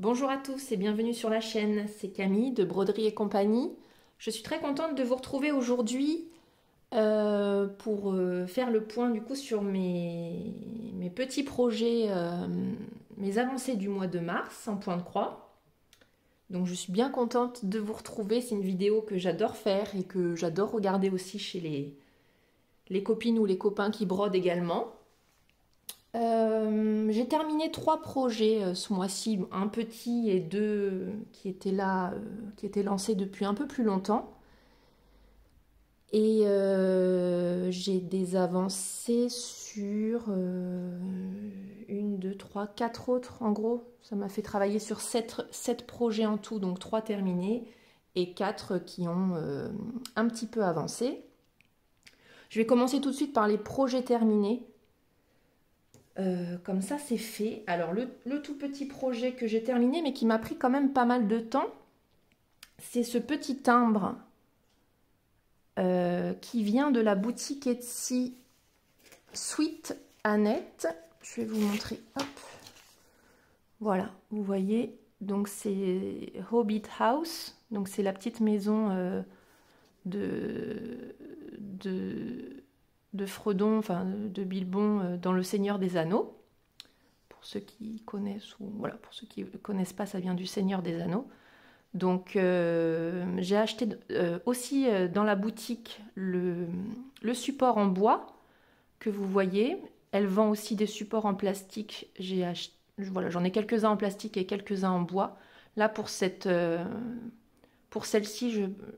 Bonjour à tous et bienvenue sur la chaîne, c'est Camille de Broderie et compagnie. Je suis très contente de vous retrouver aujourd'hui pour faire le point du coup sur mes petits projets, mes avancées du mois de mars en point de croix. Donc je suis bien contente de vous retrouver, c'est une vidéo que j'adore faire et que j'adore regarder aussi chez les copines ou les copains qui brodent également. J'ai terminé 3 projets ce mois-ci, un petit et 2 qui étaient là, qui étaient lancés depuis un peu plus longtemps. Et j'ai des avancées sur 1, 2, 3, 4 autres en gros. Ça m'a fait travailler sur 7 projets en tout, donc 3 terminés et 4 qui ont un petit peu avancé. Je vais commencer tout de suite par les projets terminés. Comme ça, c'est fait. Alors, le tout petit projet que j'ai terminé, mais qui m'a pris quand même pas mal de temps, c'est ce petit timbre qui vient de la boutique Etsy Sweet Annette. Je vais vous montrer. Hop. Voilà, vous voyez. Donc, c'est Hobbit House. Donc, c'est la petite maison de Fredon, enfin de Bilbon dans Le Seigneur des Anneaux. Pour ceux qui connaissent, ou voilà, pour ceux qui ne connaissent pas, ça vient du Seigneur des Anneaux. Donc j'ai acheté aussi dans la boutique le support en bois que vous voyez. Elle vend aussi des supports en plastique. Voilà, j'en ai quelques-uns en plastique et quelques-uns en bois. Là pour celle-ci,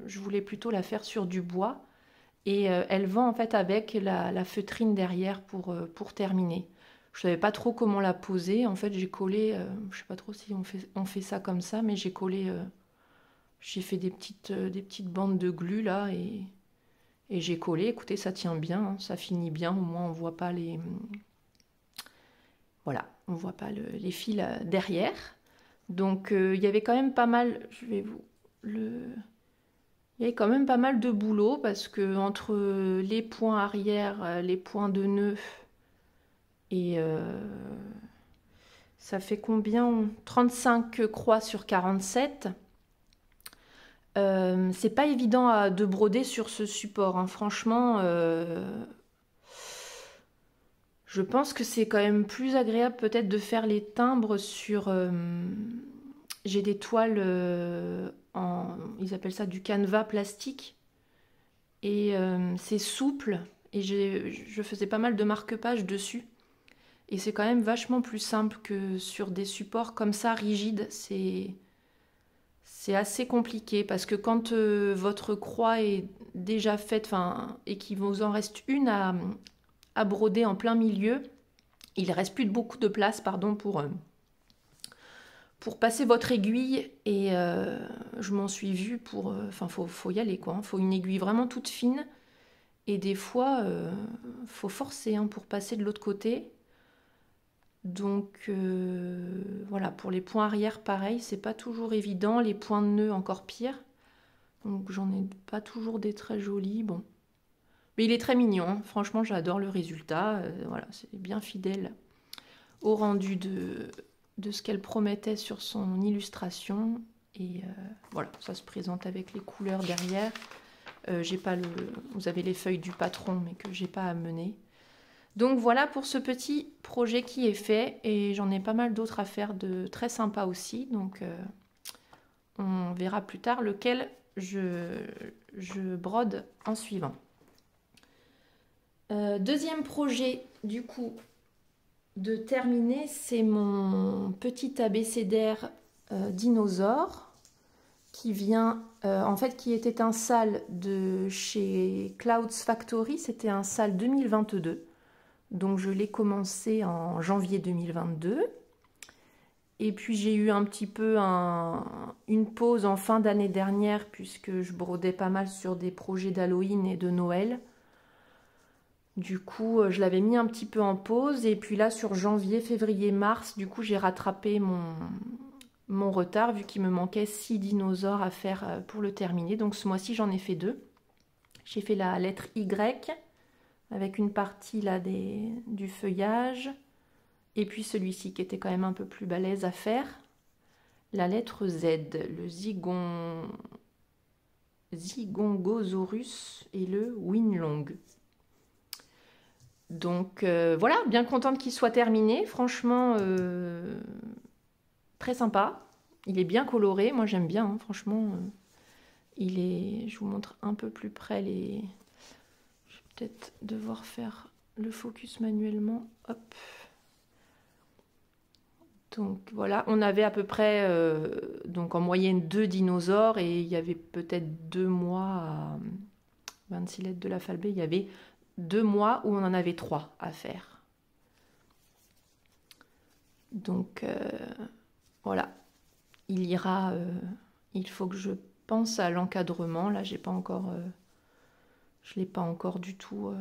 je voulais plutôt la faire sur du bois. Et elle vend en fait avec la feutrine derrière pour terminer. Je savais pas trop comment la poser. En fait, j'ai collé, je sais pas trop si on fait ça comme ça, mais j'ai collé, j'ai fait des petites bandes de glu là et j'ai collé. Écoutez, ça tient bien, hein, ça finit bien. Au moins, on voit pas voilà, on voit pas les fils derrière. Donc, il y avait quand même pas mal. Il y avait quand même pas mal de boulot parce que entre les points arrière, les points de nœud et ça fait combien? 35 croix sur 47. C'est pas évident de broder sur ce support, hein. Franchement, je pense que c'est quand même plus agréable peut-être de faire les timbres sur... j'ai des toiles ils appellent ça du canevas plastique. Et c'est souple. Et je faisais pas mal de marque-page dessus. Et c'est quand même vachement plus simple que sur des supports comme ça, rigides. C'est assez compliqué parce que quand votre croix est déjà faite, et qu'il vous en reste une à broder en plein milieu, il ne reste plus beaucoup de place, pardon, pour passer votre aiguille. Et je m'en suis vue pour... faut y aller, quoi. Faut une aiguille vraiment toute fine. Et des fois, faut forcer, hein, pour passer de l'autre côté. Donc voilà, pour les points arrière, pareil, c'est pas toujours évident. Les points de nœud, encore pire. Donc j'en ai pas toujours des très jolis. Bon. Mais il est très mignon, hein. Franchement, j'adore le résultat. Voilà, c'est bien fidèle au rendu de ce qu'elle promettait sur son illustration. Et voilà, ça se présente avec les couleurs derrière. J'ai pas vous avez les feuilles du patron, mais que j'ai pas à mener. Donc voilà pour ce petit projet qui est fait, et j'en ai pas mal d'autres à faire de très sympas aussi. Donc on verra plus tard lequel je brode en suivant. Deuxième projet du coup de terminer, c'est mon petit abécédaire dinosaure qui vient, en fait, qui était un sale de chez Clouds Factory. C'était un sale 2022. Donc je l'ai commencé en janvier 2022. Et puis j'ai eu un petit peu une pause en fin d'année dernière puisque je brodais pas mal sur des projets d'Halloween et de Noël. Du coup, je l'avais mis un petit peu en pause. Et puis là, sur janvier, février, mars, du coup, j'ai rattrapé mon retard vu qu'il me manquait 6 dinosaures à faire pour le terminer. Donc ce mois-ci, j'en ai fait 2. J'ai fait la lettre Y avec une partie là du feuillage. Et puis celui-ci qui était quand même un peu plus balèze à faire. la lettre Z, le Zygongosaurus et le Winlong. Donc voilà, bien contente qu'il soit terminé. Franchement, très sympa. Il est bien coloré, moi j'aime bien, hein, franchement. Il est... Je vous montre un peu plus près les... Je vais peut-être devoir faire le focus manuellement. Hop. Donc voilà, on avait à peu près, donc en moyenne 2 dinosaures et il y avait peut-être 2 mois à 26 lettres de l'alphabet, il y avait 2 mois où on en avait 3 à faire. Donc voilà, il ira, il faut que je pense à l'encadrement. Là, j'ai pas encore, je l'ai pas encore du tout,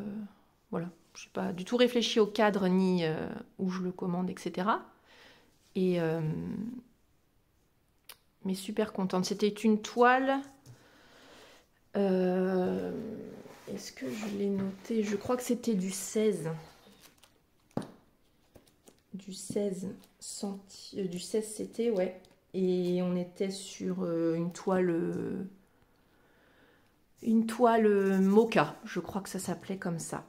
voilà, je n'ai pas du tout réfléchi au cadre ni où je le commande, etc. Et mais super contente. C'était une toile. Est-ce que je l'ai noté? Je crois que c'était du 16. Du 16 du 16 CT, ouais. Et on était sur une toile mocha. Je crois que ça s'appelait comme ça.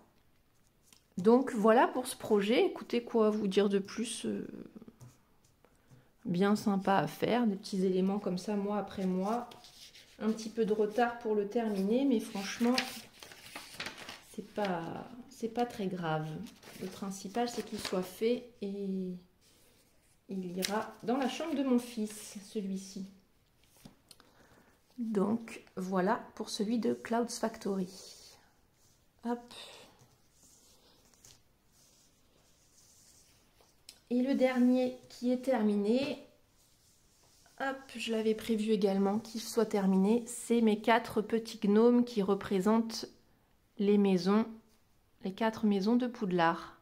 Donc voilà pour ce projet. Écoutez, quoi vous dire de plus? Bien sympa à faire, des petits éléments comme ça, mois après mois. Un petit peu de retard pour le terminer, mais franchement, c'est pas très grave. Le principal, c'est qu'il soit fait et il ira dans la chambre de mon fils, celui-ci. Donc, voilà pour celui de Clouds Factory. Hop. Et le dernier qui est terminé, hop, je l'avais prévu également qu'il soit terminé, c'est mes 4 petits gnomes qui représentent les maisons, les 4 maisons de Poudlard.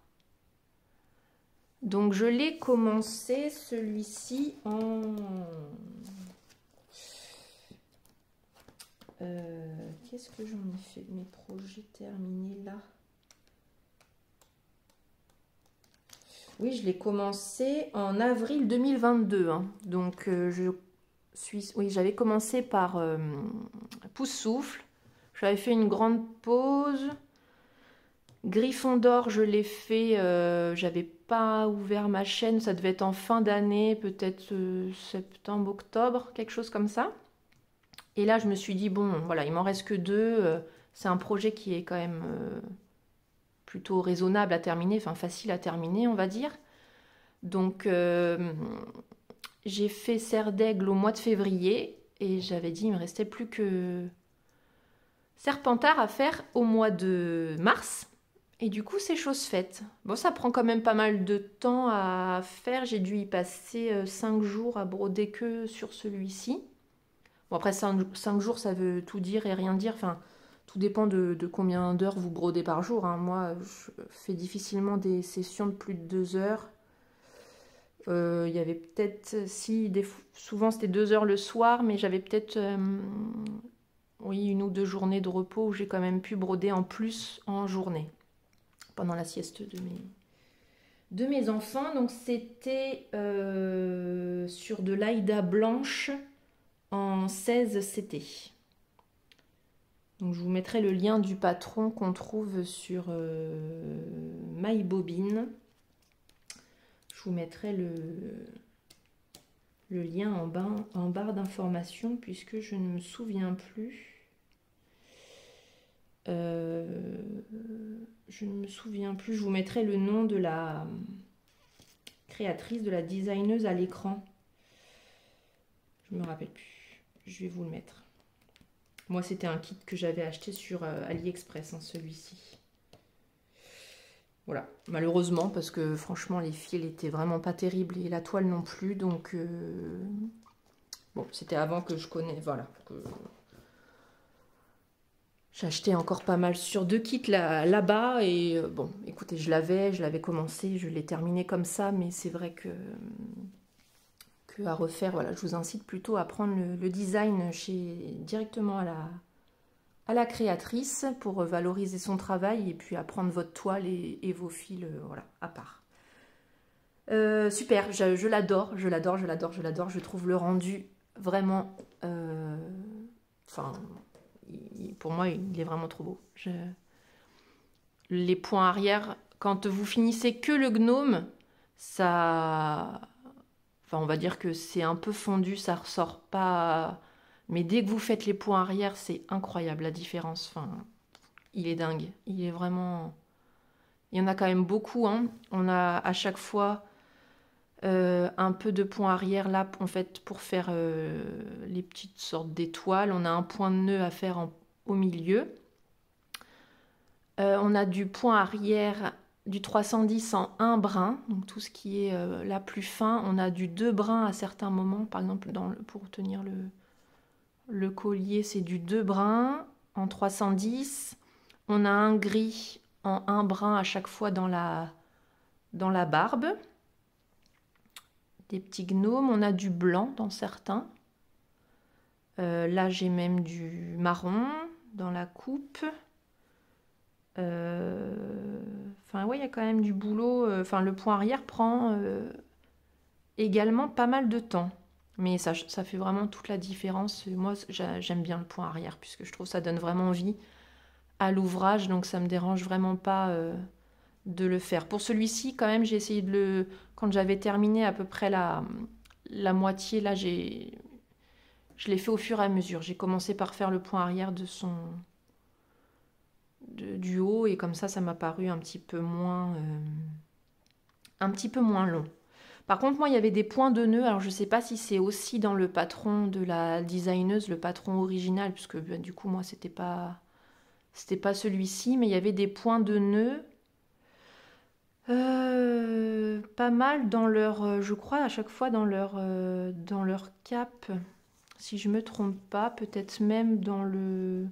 Donc je l'ai commencé celui-ci en... Qu'est-ce que j'en ai fait? Mes projets terminés là. Oui, je l'ai commencé en avril 2022. Hein. Donc, j'avais commencé par Pouce-Souffle. J'avais fait une grande pause. Gryffondor, je l'ai fait. J'avais pas ouvert ma chaîne. Ça devait être en fin d'année, peut-être septembre, octobre, quelque chose comme ça. Et là, je me suis dit, bon, voilà, il m'en reste que 2. C'est un projet qui est quand même... plutôt raisonnable à terminer, enfin facile à terminer, on va dire. Donc, j'ai fait Serre d'Aigle au mois de février et j'avais dit il me restait plus que Serpentard à faire au mois de mars. Et du coup, c'est chose faite. Bon, ça prend quand même pas mal de temps à faire. J'ai dû y passer 5 jours à broder que sur celui-ci. Bon, après, 5 jours, ça veut tout dire et rien dire. Enfin, tout dépend de combien d'heures vous brodez par jour. Hein. Moi, je fais difficilement des sessions de plus de 2 heures. Il y avait peut-être, souvent c'était 2 heures le soir, mais j'avais peut-être oui, 1 ou 2 journées de repos où j'ai quand même pu broder en plus en journée, pendant la sieste de mes enfants. Donc c'était sur de l'Aïda blanche en 16 CT. Donc je vous mettrai le lien du patron qu'on trouve sur MyBobine. Je vous mettrai le lien en barre d'information puisque je ne me souviens plus. Je ne me souviens plus. Je vous mettrai le nom de la créatrice, de la designeuse à l'écran. Je ne me rappelle plus. Je vais vous le mettre. Moi, c'était un kit que j'avais acheté sur AliExpress, hein, celui-ci. Voilà, malheureusement, parce que franchement, les fils étaient vraiment pas terribles et la toile non plus. Donc, bon, c'était avant que je connaisse. Voilà, que j'achetais encore pas mal sur 2 kits là-bas. Et bon, écoutez, je l'avais commencé, je l'ai terminé comme ça. Mais c'est vrai que à refaire, voilà, je vous incite plutôt à prendre le design directement à la créatrice pour valoriser son travail et puis à prendre votre toile et vos fils, voilà, à part. Super, je l'adore, je l'adore, je l'adore, je l'adore. Je trouve le rendu vraiment... Enfin, pour moi, il est vraiment trop beau. Les points arrière, quand vous finissez que le gnome, ça... Enfin, on va dire que c'est un peu fondu, ça ressort pas... Mais dès que vous faites les points arrière, c'est incroyable la différence. Enfin, il est dingue. Il est vraiment... Il y en a quand même beaucoup, hein. On a à chaque fois un peu de point arrière là, en fait, pour faire les petites sortes d'étoiles. On a un point de nœud à faire au milieu. On a du point arrière du 310 en un brin, donc tout ce qui est là plus fin. On a du 2 brins à certains moments, par exemple pour tenir le collier, c'est du 2 brins en 310. On a un gris en un brin à chaque fois dans la barbe. Des petits gnomes, on a du blanc dans certains. Là, j'ai même du marron dans la coupe. Enfin, ouais, il y a quand même du boulot. Enfin, le point arrière prend également pas mal de temps. Mais ça fait vraiment toute la différence. Moi, j'aime bien le point arrière, puisque je trouve que ça donne vraiment vie à l'ouvrage. Donc, ça me dérange vraiment pas de le faire. Pour celui-ci, quand même, j'ai essayé de le... Quand j'avais terminé à peu près la moitié, là, je l'ai fait au fur et à mesure. J'ai commencé par faire le point arrière du haut, et comme ça m'a paru un petit peu moins long. Par contre, moi, il y avait des points de nœud. Alors, je ne sais pas si c'est aussi dans le patron de la designeuse, le patron original, puisque du coup, moi, c'était pas celui-ci, mais il y avait des points de nœud pas mal dans leur, je crois, à chaque fois dans leur cape, si je me trompe pas, peut-être même dans le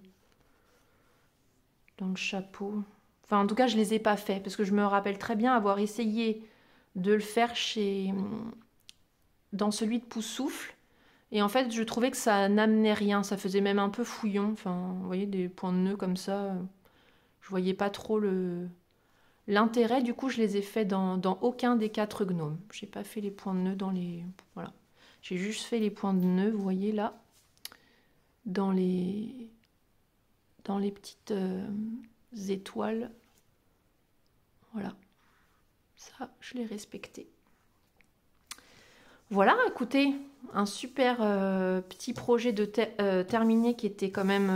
chapeau. Enfin, en tout cas, je les ai pas faits, parce que je me rappelle très bien avoir essayé de le faire dans celui de Poussoufle, et en fait, je trouvais que ça n'amenait rien, ça faisait même un peu fouillon. Enfin, vous voyez, des points de nœud comme ça, je voyais pas trop l'intérêt. Du coup, je les ai fait dans aucun des 4 gnomes. J'ai pas fait les points de nœud dans les... Voilà. J'ai juste fait les points de nœud, vous voyez là, dans les petites étoiles. Voilà. Ça, je l'ai respecté. Voilà, écoutez, un super petit projet de terminé qui était quand même...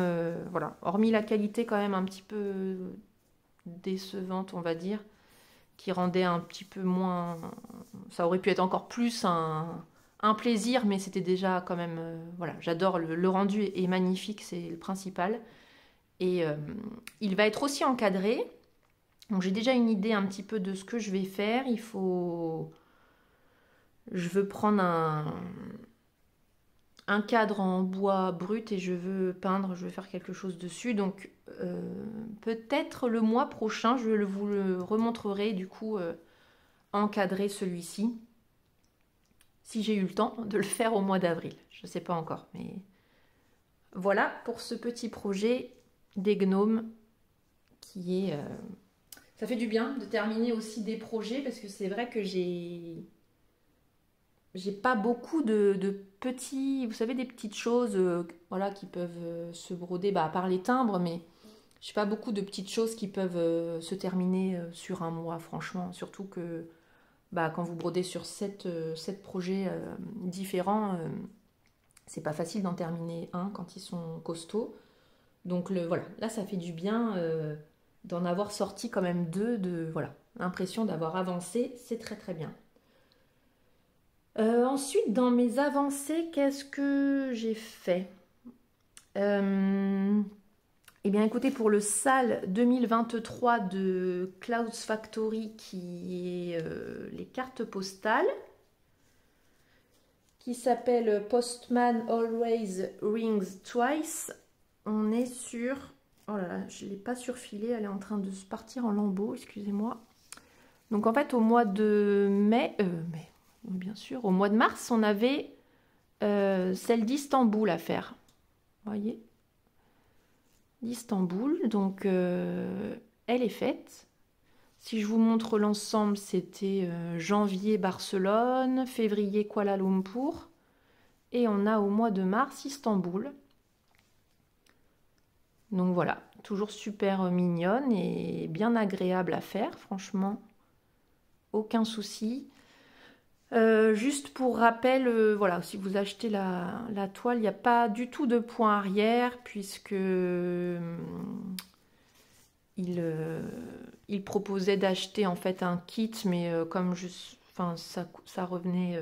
voilà, hormis la qualité quand même un petit peu décevante, on va dire, qui rendait un petit peu moins... Ça aurait pu être encore plus un plaisir, mais c'était déjà quand même... voilà, j'adore, le rendu est magnifique, c'est le principal. Et il va être aussi encadré. Donc j'ai déjà une idée un petit peu de ce que je vais faire. Je veux prendre un cadre en bois brut et je veux peindre, je veux faire quelque chose dessus. Donc peut-être le mois prochain, vous le remontrerai du coup encadrer celui-ci. Si j'ai eu le temps de le faire au mois d'avril. Je ne sais pas encore, mais voilà pour ce petit projet des gnomes qui est... Ça fait du bien de terminer aussi des projets, parce que c'est vrai que j'ai pas beaucoup de petits... Vous savez, des petites choses voilà, qui peuvent se broder, à part les timbres, mais j'ai pas beaucoup de petites choses qui peuvent se terminer sur un mois, franchement. Surtout que quand vous brodez sur 7 projets différents, c'est pas facile d'en terminer un quand ils sont costauds. Donc voilà, là ça fait du bien d'en avoir sorti quand même 2, voilà, l'impression d'avoir avancé, c'est très très bien. Ensuite, dans mes avancées, qu'est-ce que j'ai fait Eh bien, écoutez, pour le SAL 2023 de Clouds Factory, qui est les cartes postales, qui s'appelle Postman Always Rings Twice, on est sur... Oh là là, je ne l'ai pas surfilé, elle est en train de se partir en lambeaux, excusez-moi. Donc en fait, au mois de mai, bien sûr, au mois de mars, on avait celle d'Istanbul à faire. Vous voyez, d'Istanbul, donc elle est faite. Si je vous montre l'ensemble, c'était janvier Barcelone, février Kuala Lumpur et on a au mois de mars Istanbul. Donc voilà, toujours super mignonne et bien agréable à faire, franchement, aucun souci. Juste pour rappel, voilà, si vous achetez la toile, il n'y a pas du tout de point arrière puisque il proposait d'acheter en fait un kit, mais comme enfin, ça revenait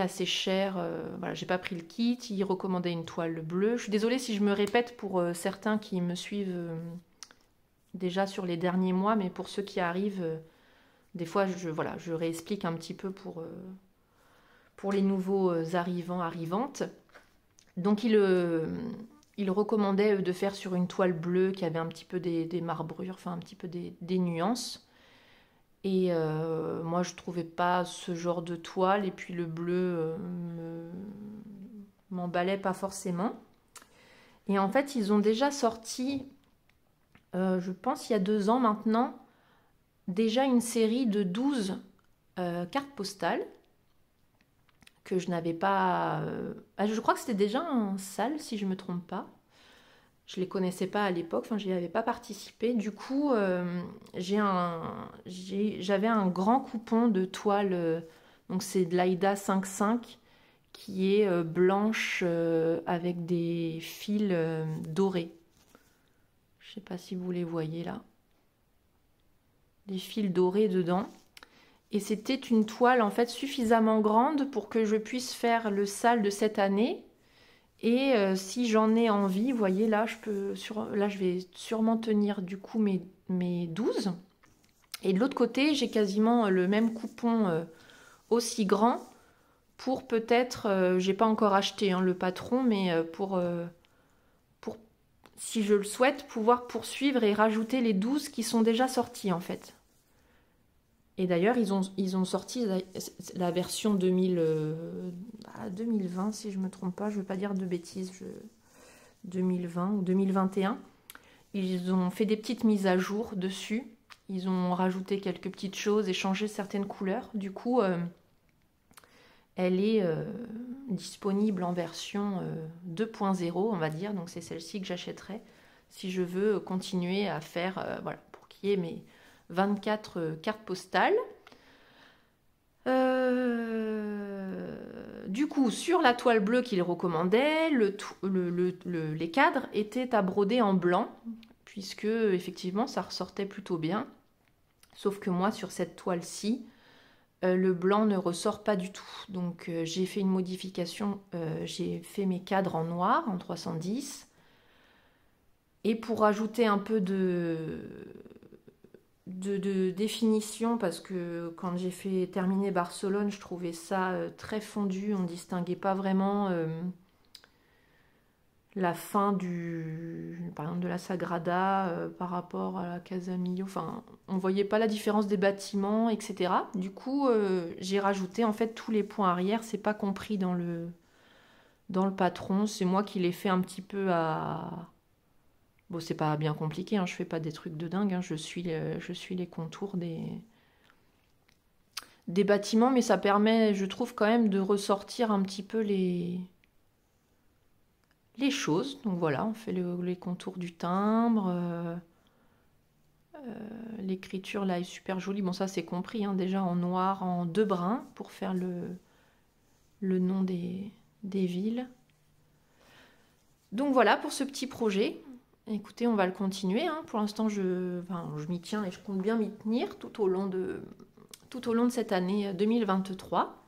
assez cher. Voilà, j'ai pas pris le kit. Il recommandait une toile bleue. Je suis désolée si je me répète pour certains qui me suivent déjà sur les derniers mois, mais pour ceux qui arrivent, des fois, je réexplique un petit peu pour les nouveaux arrivantes. Donc, il recommandait de faire sur une toile bleue qui avait un petit peu des marbrures, enfin un petit peu des nuances. Et moi, je trouvais pas ce genre de toile. Et puis le bleu m'emballait pas forcément. Et en fait, ils ont déjà sorti, je pense il y a 2 ans maintenant, déjà une série de 12 cartes postales que je n'avais pas... je crois que c'était déjà un sale, si je ne me trompe pas. Je ne les connaissais pas à l'époque, enfin, je n'y avais pas participé. Du coup, j'avais un grand coupon de toile, donc c'est de l'Aïda 5.5, qui est blanche avec des fils dorés. Je ne sais pas si vous les voyez là. Des fils dorés dedans. Et c'était une toile en fait suffisamment grande pour que je puisse faire le sale de cette année. Et si j'en ai envie, vous voyez là, je vais sûrement tenir du coup mes 12. Et de l'autre côté, j'ai quasiment le même coupon aussi grand pour peut-être, j'ai pas encore acheté le patron, mais pour, si je le souhaite, pouvoir poursuivre et rajouter les 12 qui sont déjà sortis en fait. Et d'ailleurs, ils ont sorti la version 2020, si je ne me trompe pas, je ne veux pas dire de bêtises, 2020 ou 2021. Ils ont fait des petites mises à jour dessus. Ils ont rajouté quelques petites choses et changé certaines couleurs. Du coup, elle est disponible en version 2.0, on va dire. Donc c'est celle-ci que j'achèterai si je veux continuer à faire, voilà, pour qu'il y ait mes 24 cartes postales. Du coup, sur la toile bleue qu'il recommandait, les cadres étaient à broder en blanc, puisque effectivement ça ressortait plutôt bien. Sauf que moi, sur cette toile-ci, le blanc ne ressort pas du tout. Donc j'ai fait une modification, j'ai fait mes cadres en noir, en 310. Et pour rajouter un peu de définition, parce que quand j'ai fait terminer Barcelone, je trouvais ça très fondu, on ne distinguait pas vraiment la fin par exemple de la Sagrada par rapport à la Casamillo, enfin on voyait pas la différence des bâtiments, etc. Du coup j'ai rajouté en fait tous les points arrière, c'est pas compris dans le patron, c'est moi qui l'ai fait un petit peu à... Bon, c'est pas bien compliqué, je fais pas des trucs de dingue, je suis les contours des bâtiments, mais ça permet, je trouve, quand même de ressortir un petit peu les choses. Donc voilà, on fait les contours du timbre. L'écriture là est super jolie. Bon, ça c'est compris, déjà en noir, en 2 brins, pour faire le nom des villes. Donc voilà pour ce petit projet. Écoutez, on va le continuer. Pour l'instant, je m'y tiens et je compte bien m'y tenir tout au long de cette année 2023.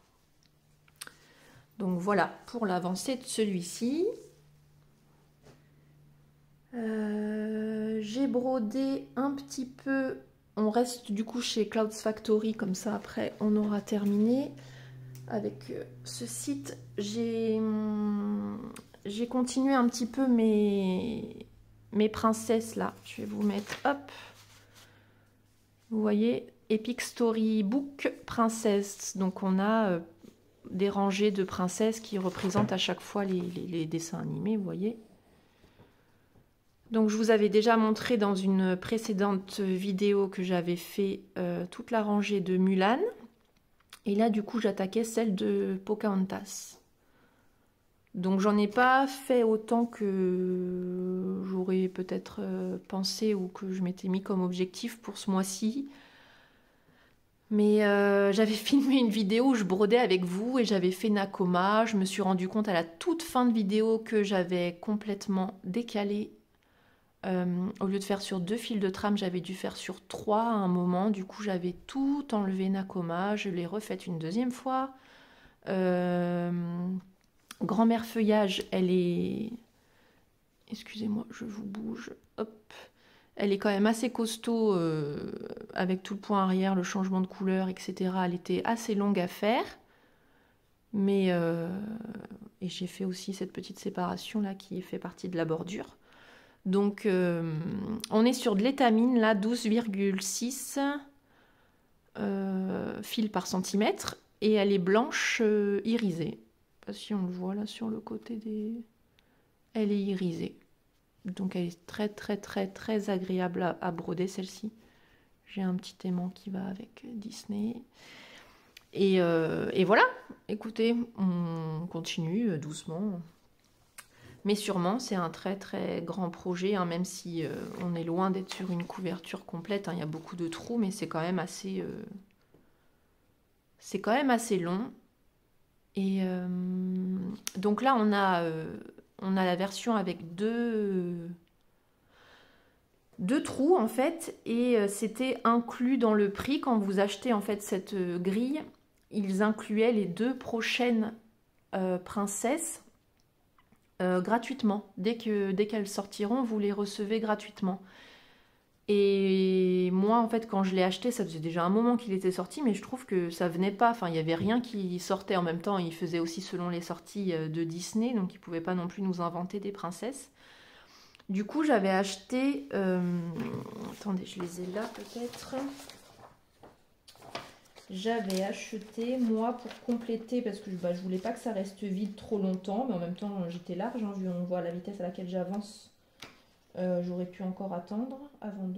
Donc voilà pour l'avancée de celui-ci. J'ai brodé un petit peu. On reste du coup chez Clouds Factory, comme ça après on aura terminé. Avec ce site, j'ai continué un petit peu mes princesses là. Je vais vous mettre, hop, vous voyez, Epic Story Book Princesse. Donc on a des rangées de princesses qui représentent à chaque fois les dessins animés, vous voyez. Donc je vous avais déjà montré dans une précédente vidéo que j'avais fait toute la rangée de Mulan. Et là du coup j'attaquais celle de Pocahontas. Donc j'en ai pas fait autant que j'aurais peut-être pensé ou que je m'étais mis comme objectif pour ce mois-ci. Mais j'avais filmé une vidéo où je brodais avec vous et j'avais fait Nakoma. Je me suis rendu compte à la toute fin de vidéo que j'avais complètement décalé. Au lieu de faire sur 2 fils de trame, j'avais dû faire sur 3 à un moment. Du coup, j'avais tout enlevé Nakoma. Je l'ai refaite une deuxième fois. Grand-mère feuillage, elle est... Excusez-moi, je vous bouge. Hop. Elle est quand même assez costaud avec tout le point arrière, le changement de couleur, etc. Elle était assez longue à faire. Mais... Et j'ai fait aussi cette petite séparation là qui fait partie de la bordure. Donc on est sur de l'étamine là, 12,6 fils par centimètre. Et elle est blanche irisée. Je sais pas si on le voit là sur le côté des... Elle est irisée. Donc elle est très très très très agréable à broder celle-ci. J'ai un petit aimant qui va avec Disney. Et voilà, écoutez, on continue doucement. Mais sûrement, c'est un très très grand projet, hein, même si on est loin d'être sur une couverture complète. Hein, il y a beaucoup de trous, mais c'est quand même assez long. Et donc là, on a la version avec deux trous en fait, et c'était inclus dans le prix quand vous achetez en fait cette grille. Ils incluaient les 2 prochaines princesses gratuitement. Dès qu'elles sortiront, vous les recevez gratuitement. Et moi, en fait, quand je l'ai acheté, ça faisait déjà un moment qu'il était sorti, mais je trouve que ça venait pas. Enfin, il n'y avait rien qui sortait en même temps. Il faisait aussi selon les sorties de Disney, donc il ne pouvait pas non plus nous inventer des princesses. Du coup, j'avais acheté... attendez, je les ai là peut-être. J'avais acheté, moi, pour compléter, parce que je voulais pas que ça reste vide trop longtemps, mais en même temps, j'étais large, hein, vu on voit la vitesse à laquelle j'avance. J'aurais pu encore attendre avant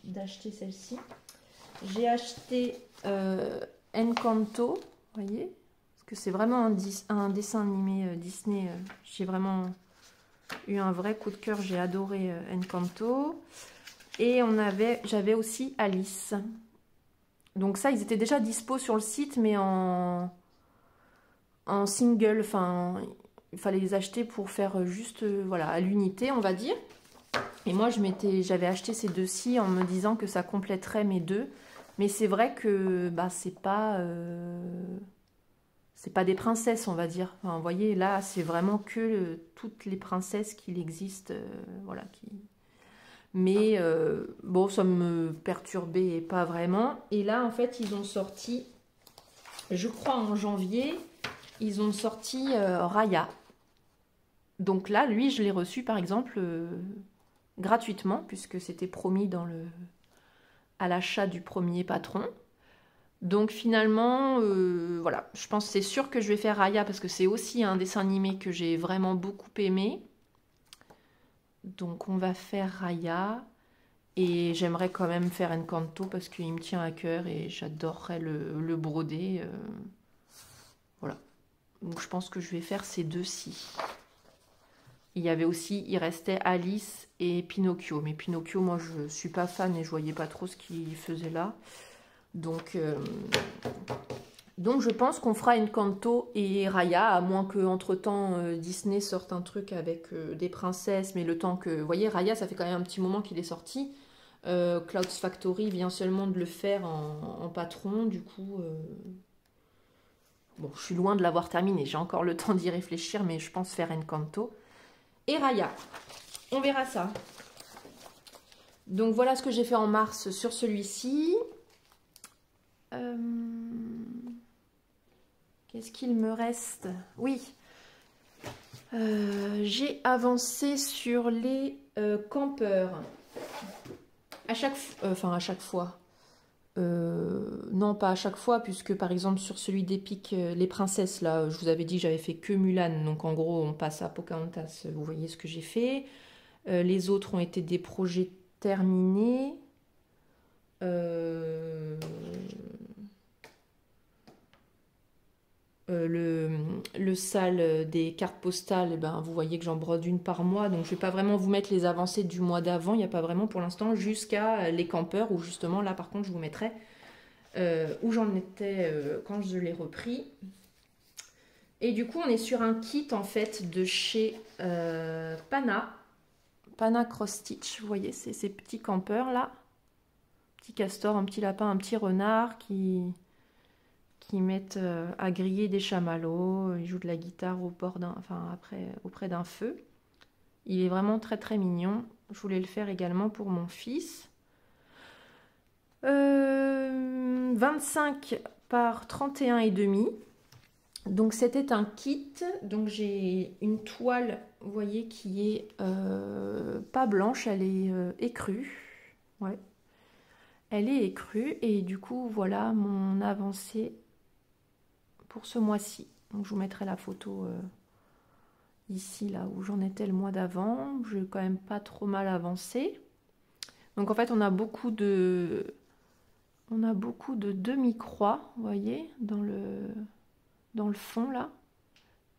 d'acheter celle-ci. J'ai acheté Encanto, vous voyez, parce que c'est vraiment un dessin animé Disney. J'ai vraiment eu un vrai coup de cœur, j'ai adoré Encanto. Et j'avais aussi Alice. Donc ça, ils étaient déjà dispo sur le site, mais en single. Enfin, il fallait les acheter pour faire juste, voilà, à l'unité, on va dire. Et moi, j'avais acheté ces 2-ci en me disant que ça compléterait mes 2. Mais c'est vrai que bah, c'est pas des princesses, on va dire. Enfin, vous voyez, là, c'est vraiment que toutes les princesses qu'il existe, voilà, Mais bon, ça me perturbait pas vraiment. Et là, en fait, ils ont sorti, je crois en janvier, ils ont sorti Raya. Donc là, lui, je l'ai reçu, par exemple, gratuitement, puisque c'était promis à l'achat du premier patron. Donc finalement, voilà, je pense que c'est sûr que je vais faire Raya, parce que c'est aussi un dessin animé que j'ai vraiment beaucoup aimé. Donc on va faire Raya. Et j'aimerais quand même faire Encanto parce qu'il me tient à cœur et j'adorerais le broder. Voilà. Donc je pense que je vais faire ces 2-ci. Il restait Alice et Pinocchio. Mais Pinocchio, moi je ne suis pas fan et je voyais pas trop ce qu'il faisait là. Donc je pense qu'on fera Encanto et Raya, à moins qu'entre-temps Disney sorte un truc avec des princesses. Mais le temps que... Vous voyez, Raya, ça fait quand même un petit moment qu'il est sorti. Clouds Factory vient seulement de le faire en patron, du coup, bon, je suis loin de l'avoir terminé, j'ai encore le temps d'y réfléchir, mais je pense faire Encanto. Et Raya, on verra ça. Donc voilà ce que j'ai fait en mars sur celui-ci. Qu'est-ce qu'il me reste? Oui, j'ai avancé sur les campeurs. À chaque fois. Non, pas à chaque fois, puisque par exemple sur celui d'Epic, les princesses, là, je vous avais dit que j'avais fait que Mulan, donc en gros on passe à Pocahontas, vous voyez ce que j'ai fait. Les autres ont été des projets terminés. Le sale des cartes postales, eh ben, vous voyez que j'en brode une par mois, donc je vais pas vraiment vous mettre les avancées du mois d'avant, il n'y a pas vraiment pour l'instant, jusqu'à les campeurs, où justement là par contre je vous mettrai où j'en étais quand je l'ai repris. Et du coup on est sur un kit en fait de chez Pana Cross Stitch, vous voyez c'est ces petits campeurs là, petit castor, un petit lapin, un petit renard qui mettent à griller des chamallows. Ils jouent de la guitare au bord auprès d'un feu. Il est vraiment très très mignon. Je voulais le faire également pour mon fils. 25 par 31,5. Donc c'était un kit. Donc j'ai une toile, vous voyez, qui est pas blanche, elle est écrue. Ouais. Elle est écrue et du coup voilà mon avancée pour ce mois-ci. Donc je vous mettrai la photo ici, là où j'en étais le mois d'avant. Je n'ai quand même pas trop mal avancé. Donc en fait on a beaucoup de demi-croix, vous voyez, dans le fond là.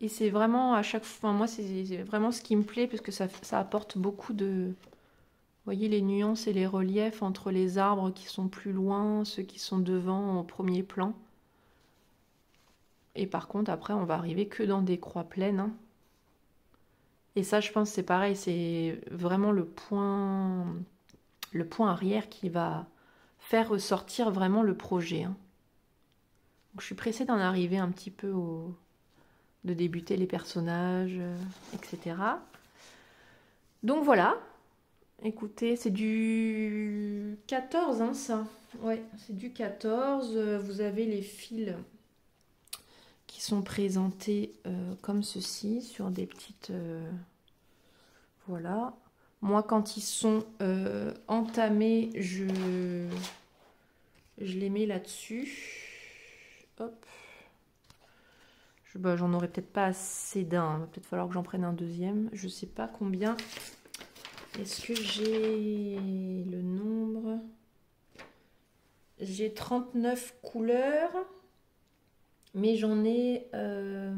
Et c'est vraiment à chaque fois, moi c'est vraiment ce qui me plaît parce que ça apporte beaucoup de... Vous voyez les nuances et les reliefs entre les arbres qui sont plus loin, ceux qui sont devant au premier plan. Et par contre, après, on va arriver que dans des croix pleines. Hein. Et ça, je pense, c'est pareil. C'est vraiment le point arrière qui va faire ressortir vraiment le projet. Hein. Donc, je suis pressée d'en arriver un petit peu de débuter les personnages, etc. Donc, voilà. Écoutez, c'est du 14, hein, ça. Ouais, c'est du 14. Vous avez les fils qui sont présentés comme ceci sur des petites voilà. Moi quand ils sont entamés je les mets là-dessus. Hop, j'en aurais peut-être pas assez d'un, va peut-être falloir que j'en prenne un deuxième, je sais pas combien. Est-ce que j'ai le nombre? J'ai 39 couleurs. Mais j'en ai 1,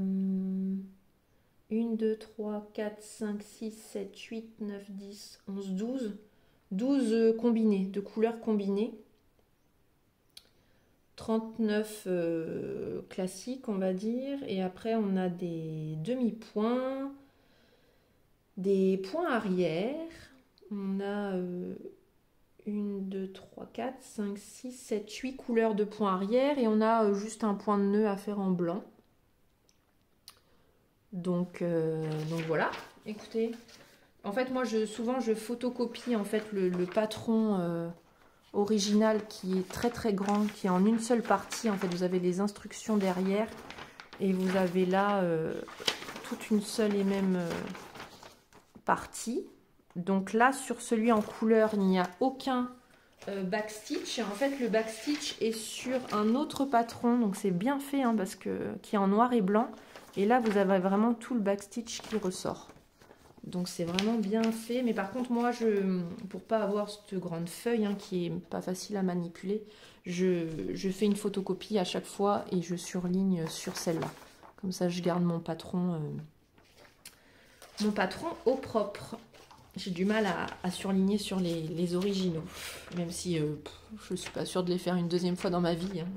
2, 3, 4, 5, 6, 7, 8, 9, 10, 11, 12. 12 combinés, de couleurs combinées. 39 classiques, on va dire. Et après, on a des demi-points, des points arrière. On a 1, 2, 3, 4, 5, 6, 7, 8 couleurs de points arrière et on a juste un point de nœud à faire en blanc. Donc voilà, écoutez. En fait, moi, souvent, je photocopie en fait le patron original qui est très très grand, qui est en une seule partie. En fait, vous avez les instructions derrière et vous avez là toute une seule et même partie. Donc là, sur celui en couleur, il n'y a aucun backstitch. En fait, le backstitch est sur un autre patron, donc c'est bien fait hein, parce que qui est en noir et blanc. Et là, vous avez vraiment tout le backstitch qui ressort. Donc c'est vraiment bien fait. Mais par contre, moi, pour pas avoir cette grande feuille hein, qui est pas facile à manipuler, je fais une photocopie à chaque fois et je surligne sur celle-là. Comme ça, je garde mon patron au propre. J'ai du mal à surligner sur les originaux, même si je ne suis pas sûre de les faire une deuxième fois dans ma vie. Hein,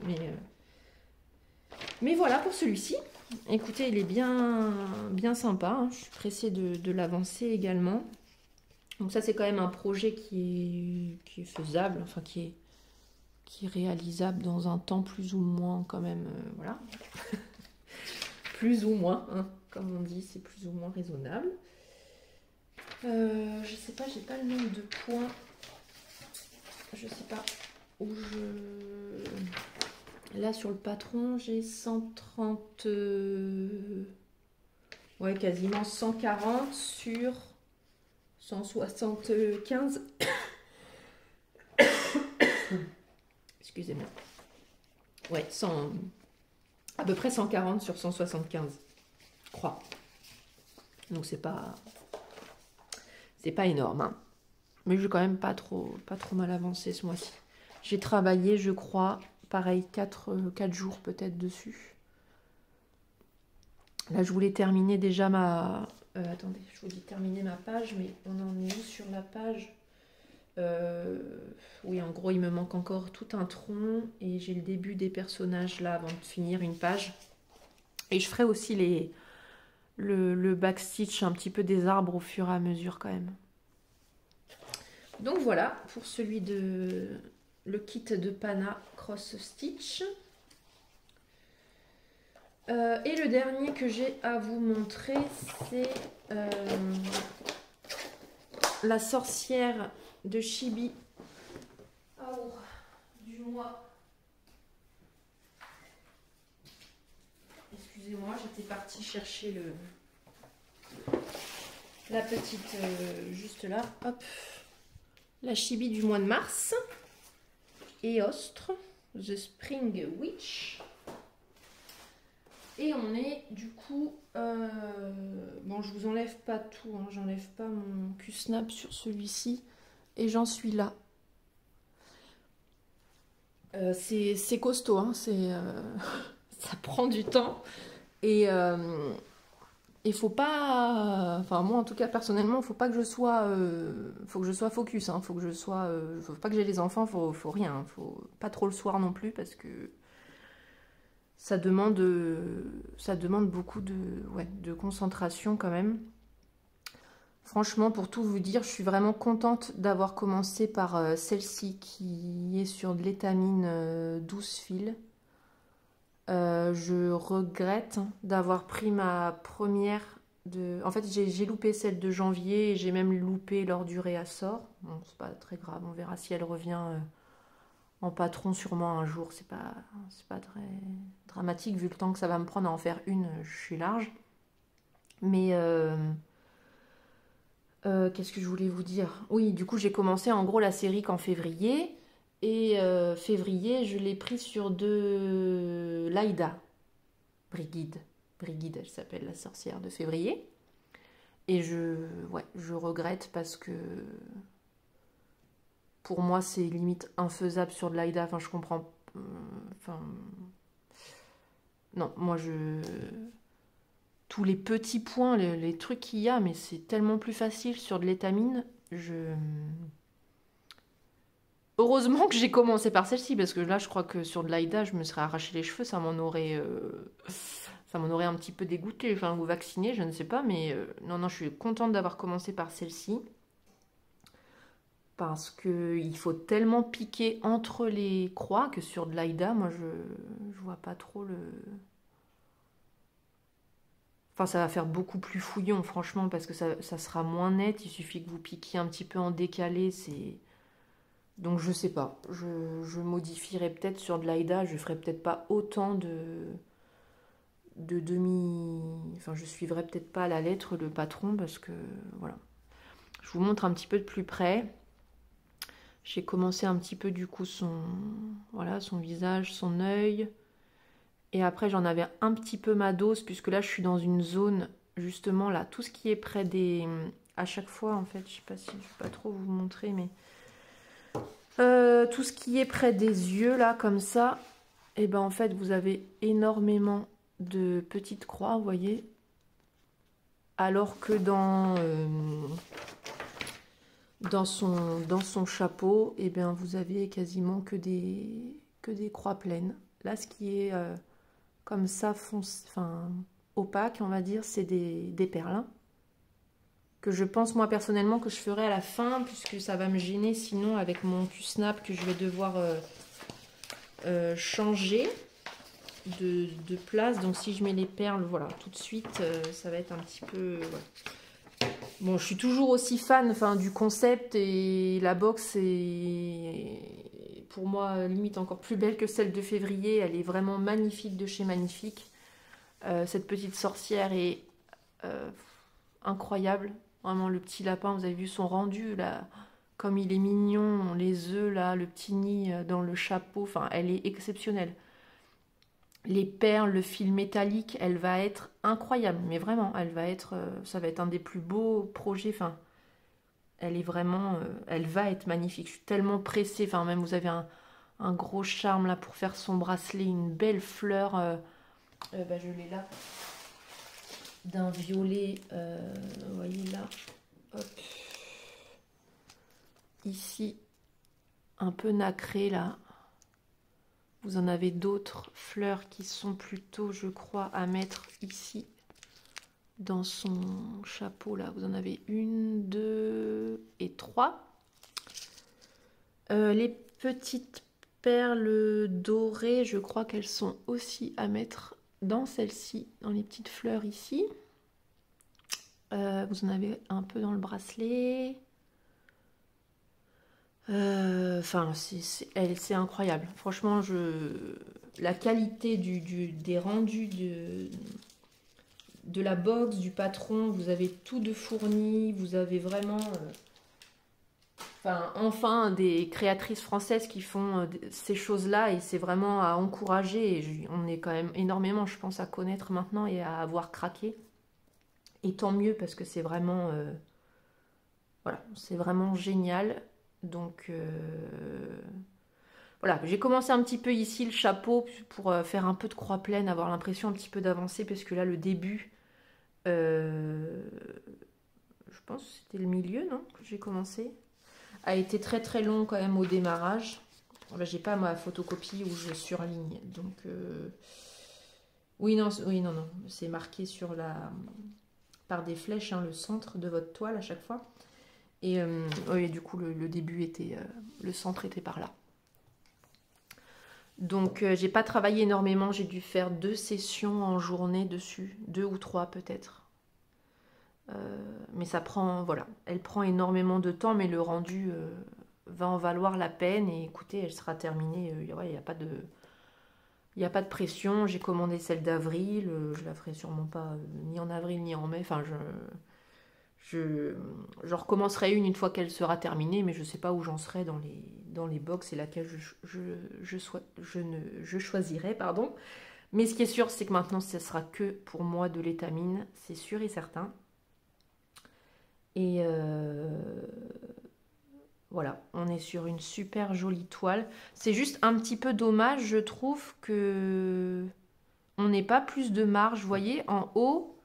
mais voilà pour celui-ci. Écoutez, il est bien sympa. Hein, je suis pressée de l'avancer également. Donc ça, c'est quand même un projet qui est faisable, enfin qui est réalisable dans un temps plus ou moins quand même. Voilà. Plus ou moins, hein, comme on dit, c'est plus ou moins raisonnable. Je sais pas, j'ai pas le nombre de points. Je sais pas où je... Là sur le patron, j'ai 130... Ouais, quasiment 140 sur 175. Excusez-moi. Ouais, à peu près 140 sur 175. Je crois. Donc c'est pas C'est pas énorme, hein. Mais j'ai quand même pas trop mal avancé ce mois-ci. J'ai travaillé, je crois, pareil, 4 jours peut-être dessus. Là, je voulais terminer déjà ma... attendez, je voulais terminer ma page, mais on en est où sur la page? Oui, en gros, il me manque encore tout un tronc et j'ai le début des personnages là avant de finir une page. Et je ferai aussi le backstitch un petit peu des arbres au fur et à mesure quand même. Donc voilà pour celui de le kit de Pana Cross Stitch. Et le dernier que j'ai à vous montrer, c'est la sorcière de Chibi du mois. Excusez-moi, j'étais partie chercher la petite juste là. Hop. La Chibi du mois de mars. Eostre, The Spring Witch. Et on est du coup... bon, je vous enlève pas tout, hein, j'enlève pas mon Q-Snap sur celui-ci. Et j'en suis là. C'est costaud, hein, ça prend du temps. Et il faut pas... Enfin, moi, en tout cas, personnellement, il faut pas que je sois... faut que je sois focus, hein, faut que je sois... faut pas que j'ai les enfants, faut rien. Hein, faut pas trop le soir non plus, parce que... ça demande beaucoup de concentration quand même. Franchement, pour tout vous dire, je suis vraiment contente d'avoir commencé par celle-ci qui est sur de l'étamine 12 fils. Je regrette d'avoir pris ma première de... En fait, j'ai loupé celle de janvier et j'ai même loupé lors du réassort. Bon, c'est pas très grave, on verra si elle revient... en patron sûrement un jour, c'est pas très dramatique vu le temps que ça va me prendre à en faire une, je suis large. Mais qu'est-ce que je voulais vous dire? Oui, du coup j'ai commencé en gros la série qu'en février. Et février, je l'ai pris sur de Laïda. Brigide, elle s'appelle la sorcière de février. Et je regrette parce que... pour moi, c'est limite infaisable sur de l'AIDA. Enfin, je comprends. Enfin. Non, moi, tous les petits points, les trucs qu'il y a, mais c'est tellement plus facile sur de l'étamine. Heureusement que j'ai commencé par celle-ci, parce que là, je crois que sur de l'AIDA, je me serais arraché les cheveux. Ça m'en aurait un petit peu dégoûté. Enfin, ou vacciné, je ne sais pas. Mais non, je suis contente d'avoir commencé par celle-ci. Parce qu'il faut tellement piquer entre les croix que sur de l'AIDA, moi je vois pas trop le... Enfin, ça va faire beaucoup plus fouillon, franchement, parce que ça sera moins net. Il suffit que vous piquiez un petit peu en décalé. Donc je sais pas. Je modifierai peut-être sur de l'AIDA. Je ferai peut-être pas autant de demi... Enfin, je suivrai peut-être pas à la lettre le patron, parce que voilà. Je vous montre un petit peu de plus près. J'ai commencé un petit peu du coup son visage, son œil. Et après j'en avais un petit peu ma dose puisque là je suis dans une zone justement là, tout ce qui est près des... À chaque fois en fait, je sais pas si je vais pas trop vous montrer mais... tout ce qui est près des yeux là comme ça, et ben en fait vous avez énormément de petites croix, vous voyez. Alors que dans son chapeau, et bien vous avez quasiment que des croix pleines. Là, ce qui est comme ça, opaque, on va dire, c'est des perles. Hein, que je pense, moi, personnellement, que je ferai à la fin, puisque ça va me gêner, sinon, avec mon Q-Snap, que je vais devoir changer de place. Donc, si je mets les perles, voilà, tout de suite, ça va être un petit peu... Voilà. Bon, je suis toujours aussi fan du concept et la box est pour moi limite encore plus belle que celle de février. Elle est vraiment magnifique de chez Magnifique. Cette petite sorcière est incroyable. Vraiment, le petit lapin, vous avez vu son rendu là, comme il est mignon, les œufs là, le petit nid dans le chapeau. Enfin, elle est exceptionnelle. Les perles, le fil métallique, elle va être incroyable, mais vraiment, ça va être un des plus beaux projets. Enfin, elle est vraiment, elle va être magnifique. Je suis tellement pressée. Enfin, même vous avez un gros charme là pour faire son bracelet, une belle fleur. Bah, je l'ai là, d'un violet. Vous voyez là, hop, ici, un peu nacré là. Vous en avez d'autres fleurs qui sont plutôt, je crois, à mettre ici. Dans son chapeau là, vous en avez 1, 2 et 3. Les petites perles dorées, je crois qu'elles sont aussi à mettre dans celle-ci, dans les petites fleurs ici. Vous en avez un peu dans le bracelet. Enfin, c'est incroyable. Franchement, la qualité des rendus de la box, du patron, vous avez tout de fourni, vous avez vraiment... enfin, des créatrices françaises qui font ces choses-là et c'est vraiment à encourager. Et on est quand même énormément, je pense, à connaître maintenant et à avoir craqué. Et tant mieux parce que c'est vraiment... voilà, c'est vraiment génial. Donc... voilà, j'ai commencé un petit peu ici le chapeau pour faire un peu de croix pleine, avoir l'impression un petit peu d'avancer parce que là, le début... je pense que c'était le milieu, non, que j'ai commencé, a été très très long quand même au démarrage. Là, j'ai pas ma photocopie où je surligne, donc oui non, c'est marqué sur par des flèches, hein, le centre de votre toile à chaque fois. Et oui, du coup le début était, le centre était par là. Donc j'ai pas travaillé énormément, j'ai dû faire 2 sessions en journée dessus, 2 ou 3 peut-être. Mais ça prend, voilà, elle prend énormément de temps, mais le rendu va en valoir la peine. Et écoutez, elle sera terminée. Il n'y a pas de pression. J'ai commandé celle d'avril. Je la ferai sûrement pas ni en avril ni en mai. Enfin, je recommencerai une fois qu'elle sera terminée, mais je ne sais pas où j'en serai dans les box et laquelle je choisirai, pardon. Mais ce qui est sûr, c'est que maintenant, ce sera que pour moi de l'étamine, c'est sûr et certain. Et voilà, on est sur une super jolie toile. C'est juste un petit peu dommage, je trouve, que on n'ait pas plus de marge. Vous voyez, en haut,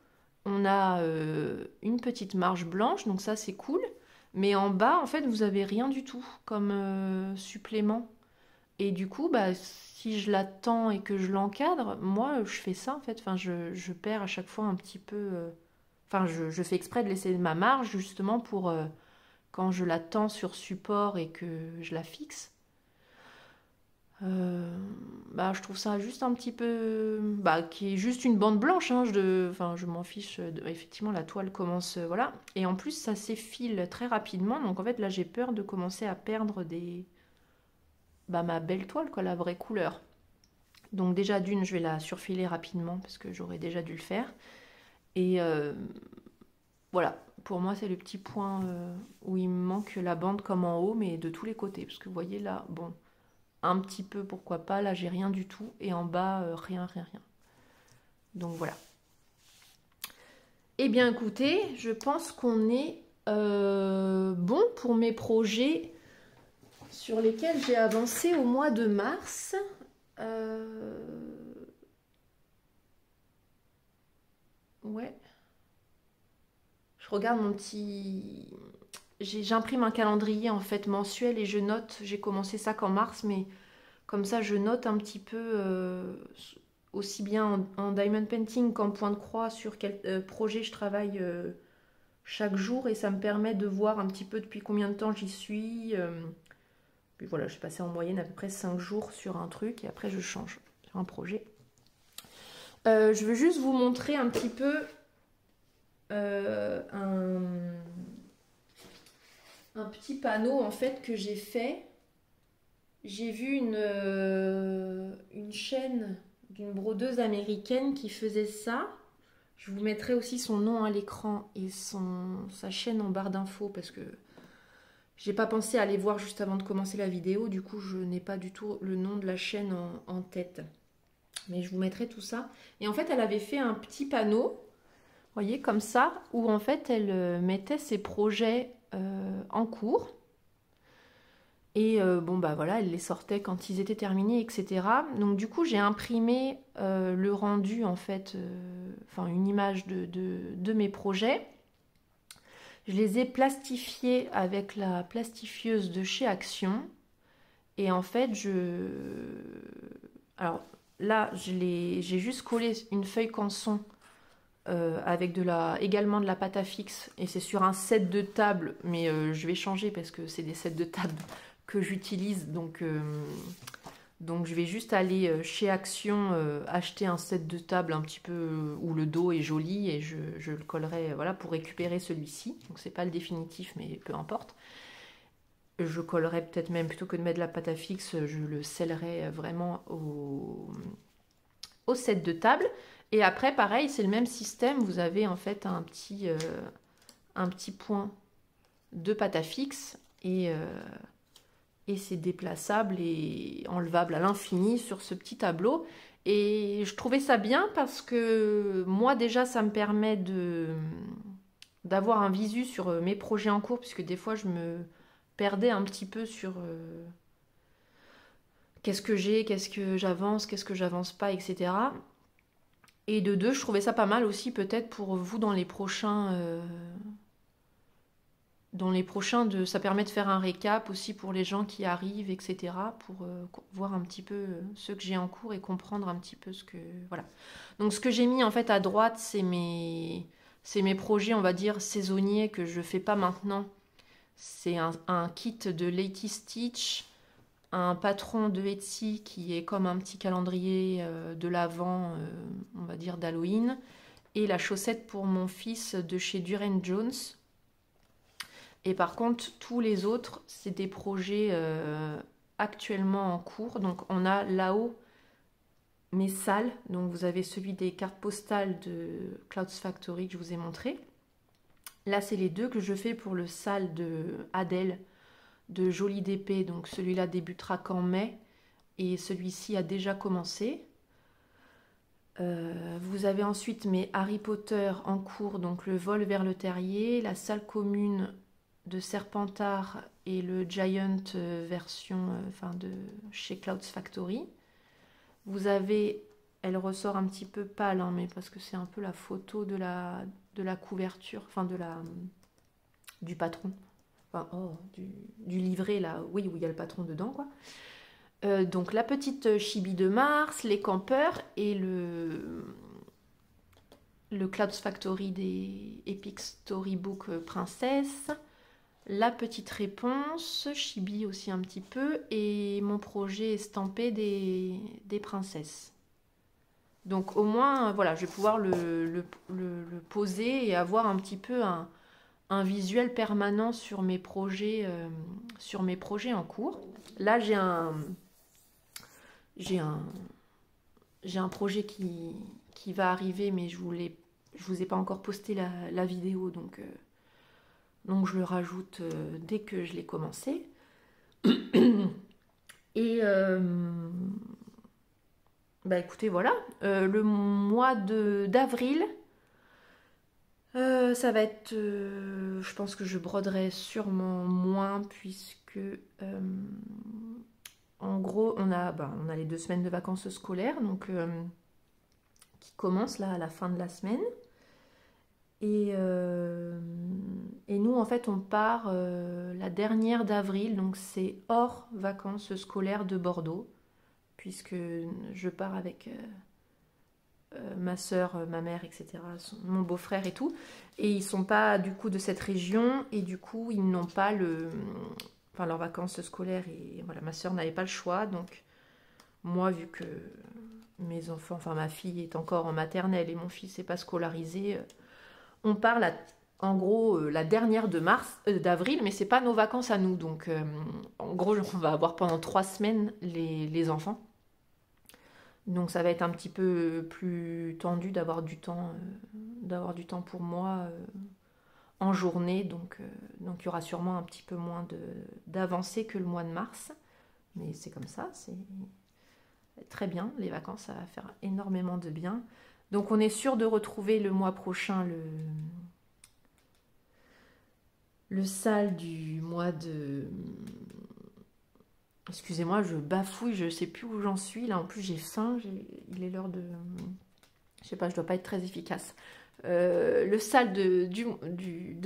on a une petite marge blanche, donc ça c'est cool. Mais en bas, en fait, vous avez rien du tout comme supplément. Et du coup, bah, si je l'attends et que je l'encadre, moi, je fais ça en fait. Enfin, je perds à chaque fois un petit peu. Enfin, je fais exprès de laisser ma marge justement pour quand je la tends sur support et que je la fixe. Bah, je trouve ça juste un petit peu... Bah, qui est juste une bande blanche. Hein, je m'en fiche. Effectivement, la toile commence... voilà. Et en plus, ça s'effile très rapidement. Donc en fait, là, j'ai peur de commencer à perdre ma belle toile, quoi, la vraie couleur. Donc déjà, d'une, je vais la surfiler rapidement parce que j'aurais déjà dû le faire. Et voilà, pour moi, c'est le petit point où il me manque la bande comme en haut, mais de tous les côtés. Parce que vous voyez là, bon, un petit peu, pourquoi pas. Là, j'ai rien du tout. Et en bas, rien. Donc voilà. Eh bien, écoutez, je pense qu'on est bon pour mes projets sur lesquels j'ai avancé au mois de mars. Ouais. Je regarde mon petit... J'imprime un calendrier en fait mensuel et je note. J'ai commencé ça qu'en mars, mais comme ça je note un petit peu aussi bien en diamond painting qu'en point de croix sur quel projet je travaille chaque jour et ça me permet de voir un petit peu depuis combien de temps j'y suis. Puis voilà, je passé en moyenne à peu près 5 jours sur un truc et après je change sur un projet. Je veux juste vous montrer un petit peu un petit panneau en fait que j'ai fait. J'ai vu une chaîne d'une brodeuse américaine qui faisait ça. Je vous mettrai aussi son nom à l'écran et sa chaîne en barre d'infos parce que j'ai pas pensé à aller voir juste avant de commencer la vidéo. Du coup, je n'ai pas du tout le nom de la chaîne en tête. Mais je vous mettrai tout ça. Et en fait, elle avait fait un petit panneau, vous voyez, comme ça, où en fait, elle mettait ses projets en cours. Et bon, bah voilà, elle les sortait quand ils étaient terminés, etc. Donc du coup, j'ai imprimé le rendu, en fait, enfin une image de mes projets. Je les ai plastifiés avec la plastifieuse de chez Action. Et en fait, alors là, j'ai juste collé une feuille canson avec également de la pâte à fixe. Et c'est sur un set de table, mais je vais changer parce que c'est des sets de table que j'utilise. Donc je vais juste aller chez Action acheter un set de table un petit peu où le dos est joli et je le collerai voilà, pour récupérer celui-ci. Donc c'est pas le définitif, mais peu importe. Je collerai peut-être même, plutôt que de mettre de la pâte à fixe, je le scellerai vraiment au set de table. Et après, pareil, c'est le même système. Vous avez en fait un petit point de pâte à fixe et c'est déplaçable et enlevable à l'infini sur ce petit tableau. Et je trouvais ça bien parce que moi déjà, ça me permet d'avoir un visu sur mes projets en cours, puisque des fois, je me perdais un petit peu sur qu'est-ce que j'ai, qu'est-ce que j'avance pas, etc. Et de deux, je trouvais ça pas mal aussi peut-être pour vous dans les prochains... ça permet de faire un récap aussi pour les gens qui arrivent, etc. Pour voir un petit peu ce que j'ai en cours et comprendre un petit peu ce que... Voilà. Donc ce que j'ai mis en fait à droite, c'est mes projets, on va dire, saisonniers que je fais pas maintenant. C'est un kit de Lady Stitch, un patron de Etsy qui est comme un petit calendrier de l'Avent, on va dire d'Halloween, et la chaussette pour mon fils de chez Duran Jones. Et par contre, tous les autres, c'est des projets actuellement en cours. Donc on a là-haut mes salles. Donc vous avez celui des cartes postales de Clouds Factory que je vous ai montré. Là, c'est les deux que je fais pour le salle de Adèle de Jolie d'épée. Donc celui-là débutera qu'en mai et celui-ci a déjà commencé. Vous avez ensuite mes Harry Potter en cours, donc le vol vers le terrier, la salle commune de Serpentard et le Giant version de chez Clouds Factory. Vous avez, elle ressort un petit peu pâle, hein, mais parce que c'est un peu la photo de la couverture, du patron, du livret là, oui, où il y a le patron dedans, quoi. Donc la petite chibi de Mars, les campeurs et le Clouds Factory des Epic Storybook Princesse. La petite réponse, chibi aussi un petit peu, et mon projet estampé des princesses. Donc au moins, voilà, je vais pouvoir le poser et avoir un petit peu un visuel permanent sur mes projets en cours. Là, j'ai un projet qui va arriver, mais je vous ai pas encore posté la vidéo, donc je le rajoute dès que je l'ai commencé. Et bah écoutez, voilà, le mois d'avril, ça va être, je pense que je broderai sûrement moins, puisque en gros, on a les 2 semaines de vacances scolaires, donc qui commencent là à la fin de la semaine. Et nous, en fait, on part la dernière d'avril, donc c'est hors vacances scolaires de Bordeaux, puisque je pars avec ma soeur, ma mère, etc., mon beau-frère et tout. Et ils sont pas du coup de cette région, et du coup, ils n'ont pas leurs vacances scolaires. Et voilà, ma soeur n'avait pas le choix, donc moi, vu que mes enfants, ma fille est encore en maternelle et mon fils n'est pas scolarisé, on part en gros la dernière d'avril, mais c'est pas nos vacances à nous. Donc en gros, on va avoir pendant 3 semaines les enfants. Donc ça va être un petit peu plus tendu d'avoir du temps pour moi en journée. Donc il y aura sûrement un petit peu moins d'avancée que le mois de mars. Mais c'est comme ça, c'est très bien. Les vacances, ça va faire énormément de bien. Donc on est sûr de retrouver le mois prochain le sale du mois de... Excusez-moi, je bafouille, je sais plus où j'en suis. Là, en plus, j'ai faim. Il est l'heure de... Je sais pas, je dois pas être très efficace. Le sale de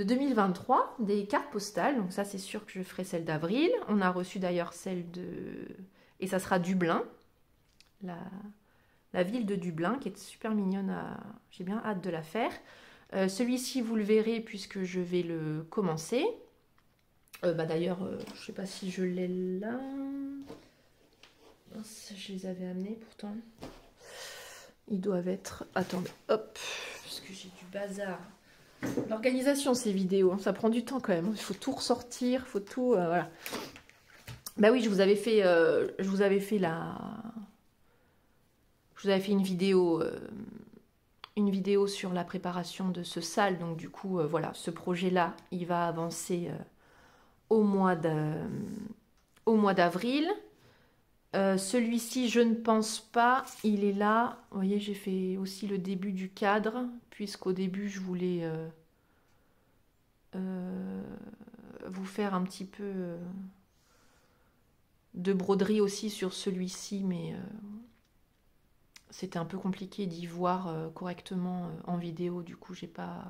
2023, des cartes postales. Donc ça, c'est sûr que je ferai celle d'avril. On a reçu d'ailleurs celle de... Et ça sera Dublin. La ville de Dublin, qui est super mignonne. J'ai bien hâte de la faire. Celui-ci, vous le verrez, puisque je vais le commencer. D'ailleurs, je sais pas si je l'ai là. Mince, je les avais amenés pourtant. Ils doivent être... Attendez, hop, parce que j'ai du bazar. L'organisation, ces vidéos, ça prend du temps quand même. Il faut tout ressortir, il faut tout... voilà. Bah oui, je vous avais fait une vidéo sur la préparation de ce sale. Donc du coup, voilà, ce projet-là, il va avancer au mois d'avril. Celui-ci, je ne pense pas, il est là. Vous voyez, j'ai fait aussi le début du cadre, puisqu'au début, je voulais vous faire un petit peu de broderie aussi sur celui-ci, mais c'était un peu compliqué d'y voir correctement en vidéo, du coup, j'ai pas...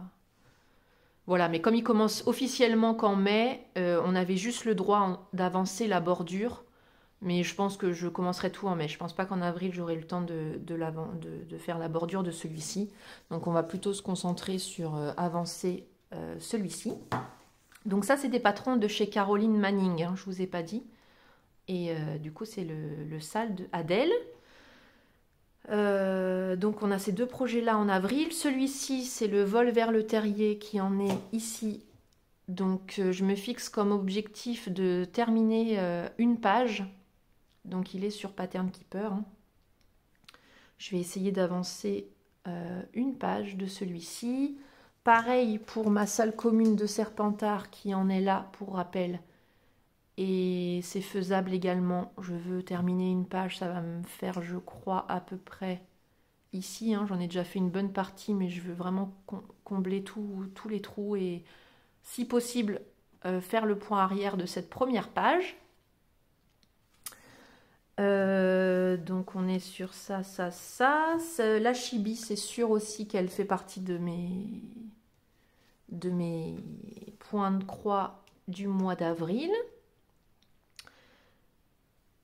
Voilà, mais comme il commence officiellement qu'en mai, on avait juste le droit d'avancer la bordure. Mais je pense que je commencerai tout en mai. Je pense pas qu'en avril, j'aurai le temps de faire la bordure de celui-ci. Donc, on va plutôt se concentrer sur avancer celui-ci. Donc, ça, c'est des patrons de chez Caroline Manning. Hein, je vous ai pas dit. Et du coup, c'est le sale d'Adèle. Donc, on a ces deux projets-là en avril. Celui-ci, c'est le vol vers le terrier qui en est ici. Donc, je me fixe comme objectif de terminer une page. Donc il est sur Pattern Keeper. Hein. Je vais essayer d'avancer une page de celui-ci. Pareil pour ma salle commune de Serpentard qui en est là pour rappel. Et c'est faisable également. Je veux terminer une page. Ça va me faire, je crois, à peu près ici. Hein. J'en ai déjà fait une bonne partie, mais je veux vraiment combler tous les trous et, si possible, faire le point arrière de cette première page. Donc on est sur ça. La chibi, c'est sûr aussi qu'elle fait partie de mes points de croix du mois d'avril.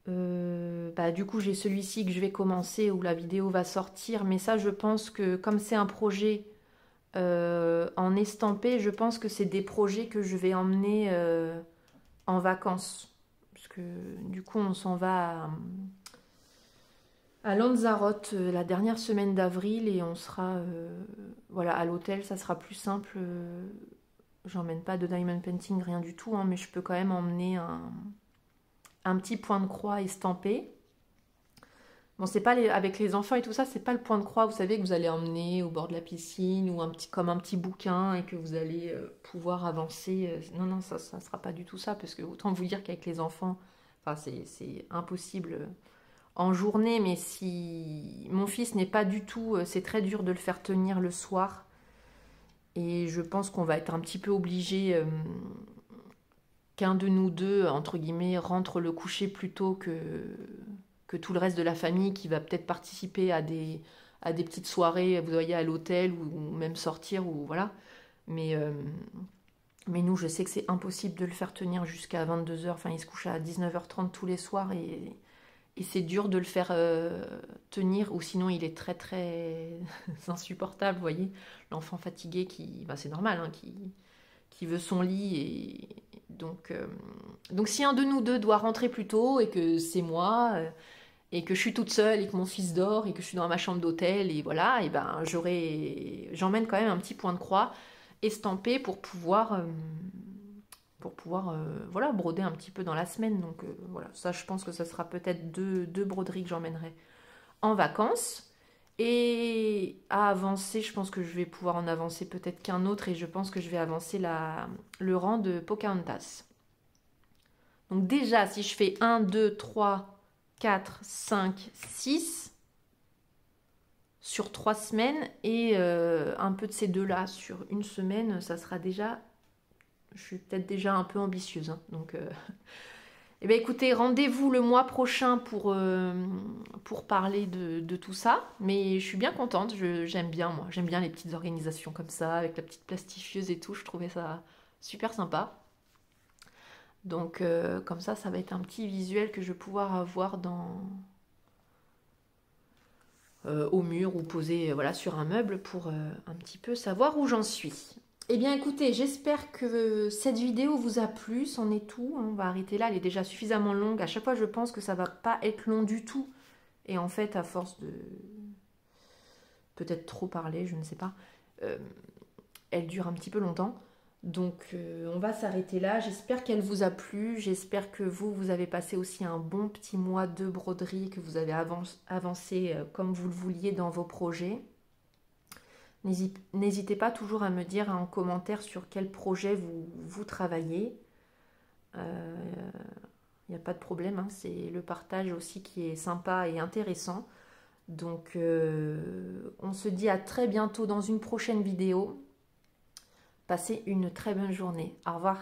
Du coup, j'ai celui-ci que je vais commencer où la vidéo va sortir. Mais ça, je pense que comme c'est un projet en estampé, je pense que c'est des projets que je vais emmener en vacances. Parce que du coup, on s'en va à Lanzarote la dernière semaine d'avril et on sera voilà, à l'hôtel. Ça sera plus simple. J'emmène pas de diamond painting, rien du tout, hein, mais je peux quand même emmener un petit point de croix estampé. Bon, c'est pas avec les enfants et tout ça, c'est pas le point de croix, vous savez, que vous allez emmener au bord de la piscine ou comme un petit bouquin et que vous allez pouvoir avancer. Non, ça sera pas du tout ça, parce que autant vous dire qu'avec les enfants, enfin, c'est impossible en journée, mais si mon fils n'est pas du tout, c'est très dur de le faire tenir le soir. Et je pense qu'on va être un petit peu obligé qu'un de nous deux, entre guillemets, rentre le coucher plus tôt que tout le reste de la famille qui va peut-être participer à des petites soirées, vous voyez, à l'hôtel ou même sortir, ou voilà. Mais nous, je sais que c'est impossible de le faire tenir jusqu'à 22 h. Enfin, il se couche à 19 h 30 tous les soirs et c'est dur de le faire tenir, ou sinon il est très très insupportable, vous voyez. L'enfant fatigué c'est normal, hein, qui veut son lit. Et donc si un de nous deux doit rentrer plus tôt et que c'est moi et que je suis toute seule et que mon fils dort et que je suis dans ma chambre d'hôtel et voilà, et ben j'emmène quand même un petit point de croix estampé pour pouvoir voilà, broder un petit peu dans la semaine. Donc voilà, ça, je pense que ça sera peut-être deux broderies que j'emmènerai en vacances. Et à avancer, je pense que je vais pouvoir en avancer peut-être qu'un autre, et je pense que je vais avancer le rang de Pocahontas. Donc déjà, si je fais 1, 2, 3, 4, 5, 6 sur 3 semaines, et un peu de ces deux-là sur une semaine, ça sera déjà, je suis peut-être déjà un peu ambitieuse. Hein, donc, eh bien, écoutez, rendez-vous le mois prochain pour parler de tout ça. Mais je suis bien contente, j'aime bien, moi. J'aime bien les petites organisations comme ça, avec la petite plastifieuse et tout. Je trouvais ça super sympa. Donc, comme ça va être un petit visuel que je vais pouvoir avoir au mur ou posé voilà, sur un meuble pour un petit peu savoir où j'en suis. Eh bien écoutez, j'espère que cette vidéo vous a plu, c'en est tout. On va arrêter là, elle est déjà suffisamment longue. À chaque fois je pense que ça va pas être long du tout. Et en fait, à force de peut-être trop parler, je ne sais pas, elle dure un petit peu longtemps. Donc on va s'arrêter là. J'espère qu'elle vous a plu. J'espère que vous avez passé aussi un bon petit mois de broderie, que vous avez avancé comme vous le vouliez dans vos projets. N'hésitez pas toujours à me dire en commentaire sur quel projet vous travaillez. Il n'y a pas de problème, hein, c'est le partage aussi qui est sympa et intéressant. Donc on se dit à très bientôt dans une prochaine vidéo. Passez une très bonne journée. Au revoir.